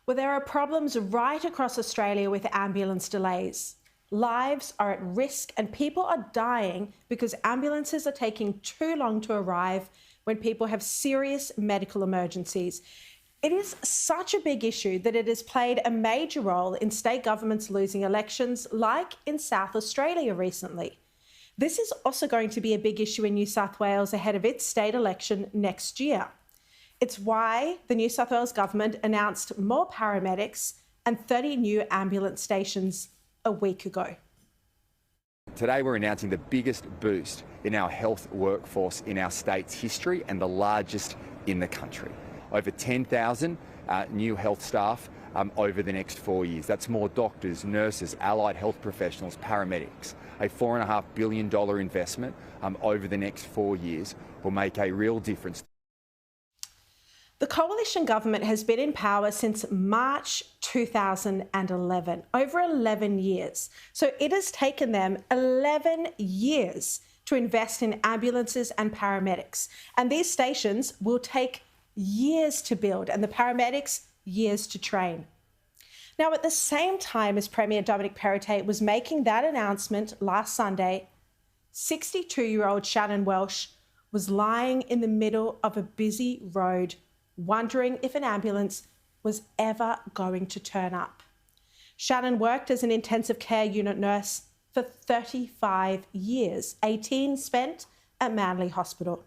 Well, there are problems right across Australia with ambulance delays. Lives are at risk and people are dying because ambulances are taking too long to arrive when people have serious medical emergencies. It is such a big issue that it has played a major role in state governments losing elections, like in South Australia recently. This is also going to be a big issue in New South Wales ahead of its state election next year. It's why the New South Wales government announced more paramedics and 30 new ambulance stations a week ago. Today we're announcing the biggest boost in our health workforce in our state's history and the largest in the country. Over 10,000 new health staff over the next 4 years. That's more doctors, nurses, allied health professionals, paramedics. A $4.5 billion investment over the next 4 years will make a real difference. The coalition government has been in power since March 2011, over 11 years. So it has taken them 11 years to invest in ambulances and paramedics. And these stations will take years to build and the paramedics years to train. Now, at the same time as Premier Dominic Perrottet was making that announcement last Sunday, 62-year-old Shannon Welsh was lying in the middle of a busy road wondering if an ambulance was ever going to turn up. Shannon worked as an intensive care unit nurse for 35 years, 18 spent at Manly Hospital.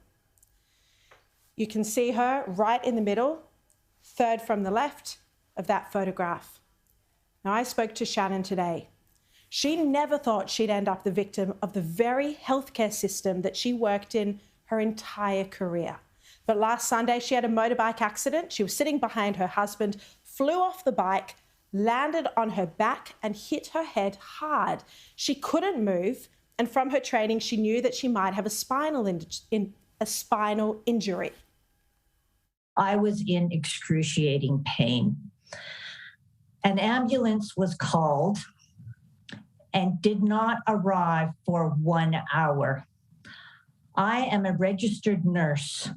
You can see her right in the middle, third from the left of that photograph. Now, I spoke to Shannon today. She never thought she'd end up the victim of the very healthcare system that she worked in her entire career. But last Sunday, she had a motorbike accident. She was sitting behind her husband, flew off the bike, landed on her back and hit her head hard. She couldn't move, and from her training, she knew that she might have a spinal injury. I was in excruciating pain. An ambulance was called and did not arrive for 1 hour. I am a registered nurse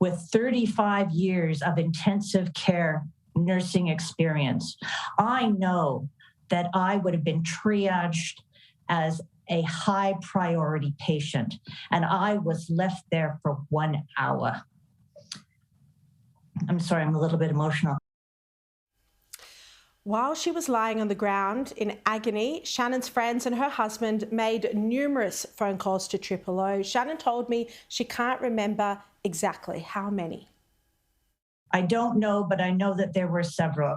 with 35 years of intensive care nursing experience. I know that I would have been triaged as a high priority patient, and I was left there for 1 hour. I'm sorry, I'm a little bit emotional. While she was lying on the ground in agony, Shannon's friends and her husband made numerous phone calls to Triple O. Shannon told me she can't remember exactly how many. I don't know, but I know that there were several.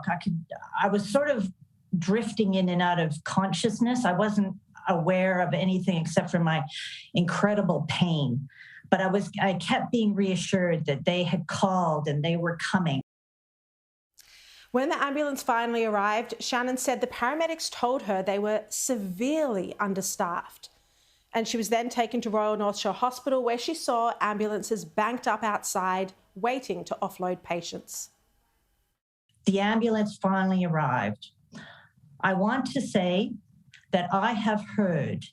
I was sort of drifting in and out of consciousness. I wasn't aware of anything except for my incredible pain. But I kept being reassured that they had called and they were coming. When the ambulance finally arrived, Shannon said the paramedics told her they were severely understaffed. And she was then taken to Royal North Shore Hospital, where she saw ambulances banked up outside, waiting to offload patients. The ambulance finally arrived. I want to say that I have heard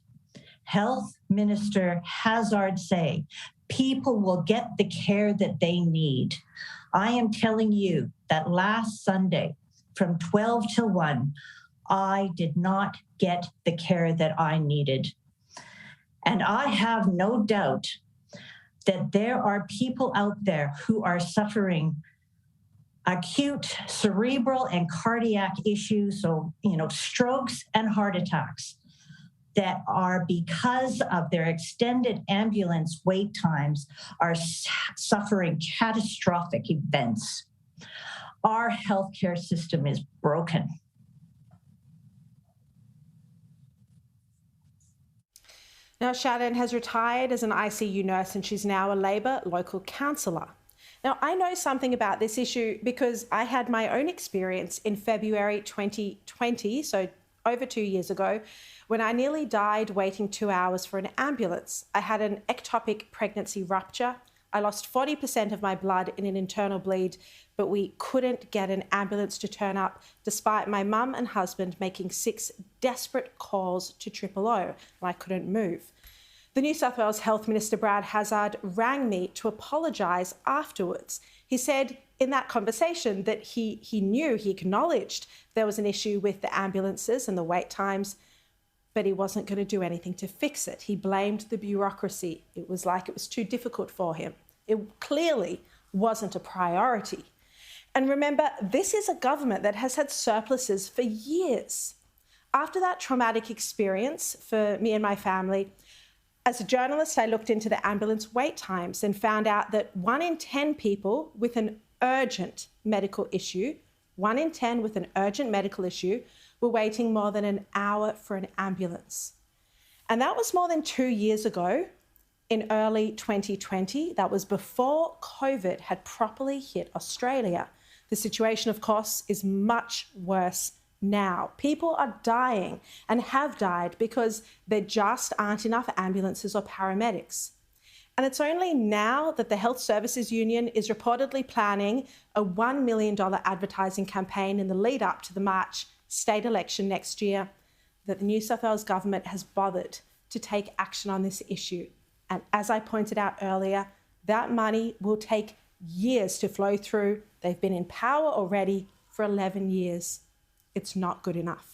Health Minister Hazzard say people will get the care that they need. I am telling you that last Sunday from 12 till 1, I did not get the care that I needed. And I have no doubt that there are people out there who are suffering acute cerebral and cardiac issues, so, strokes and heart attacks, that are, because of their extended ambulance wait times, are suffering catastrophic events. Our healthcare system is broken. Now, Shannon has retired as an ICU nurse and she's now a Labor local councillor. Now, I know something about this issue because I had my own experience in February 2020, so over 2 years ago, when I nearly died waiting 2 hours for an ambulance. I had an ectopic pregnancy rupture. I lost 40% of my blood in an internal bleed, but we couldn't get an ambulance to turn up despite my mum and husband making 6 desperate calls to Triple O, and I couldn't move. The New South Wales Health Minister Brad Hazzard rang me to apologise afterwards. He said in that conversation that he acknowledged there was an issue with the ambulances and the wait times, but he wasn't going to do anything to fix it. He blamed the bureaucracy. It was like it was too difficult for him. It clearly wasn't a priority. And remember, this is a government that has had surpluses for years. After that traumatic experience for me and my family, as a journalist, I looked into the ambulance wait times and found out that 1 in 10 people with an urgent medical issue, 1 in 10 with an urgent medical issue, were waiting more than an hour for an ambulance. And that was more than 2 years ago, in early 2020. That was before COVID had properly hit Australia. The situation, of course, is much worse now. People are dying and have died because there just aren't enough ambulances or paramedics. And it's only now that the Health Services Union is reportedly planning a $1 million advertising campaign in the lead up to the March state election next year that the New South Wales government has bothered to take action on this issue. And as I pointed out earlier, that money will take years to flow through. They've been in power already for 11 years. It's not good enough.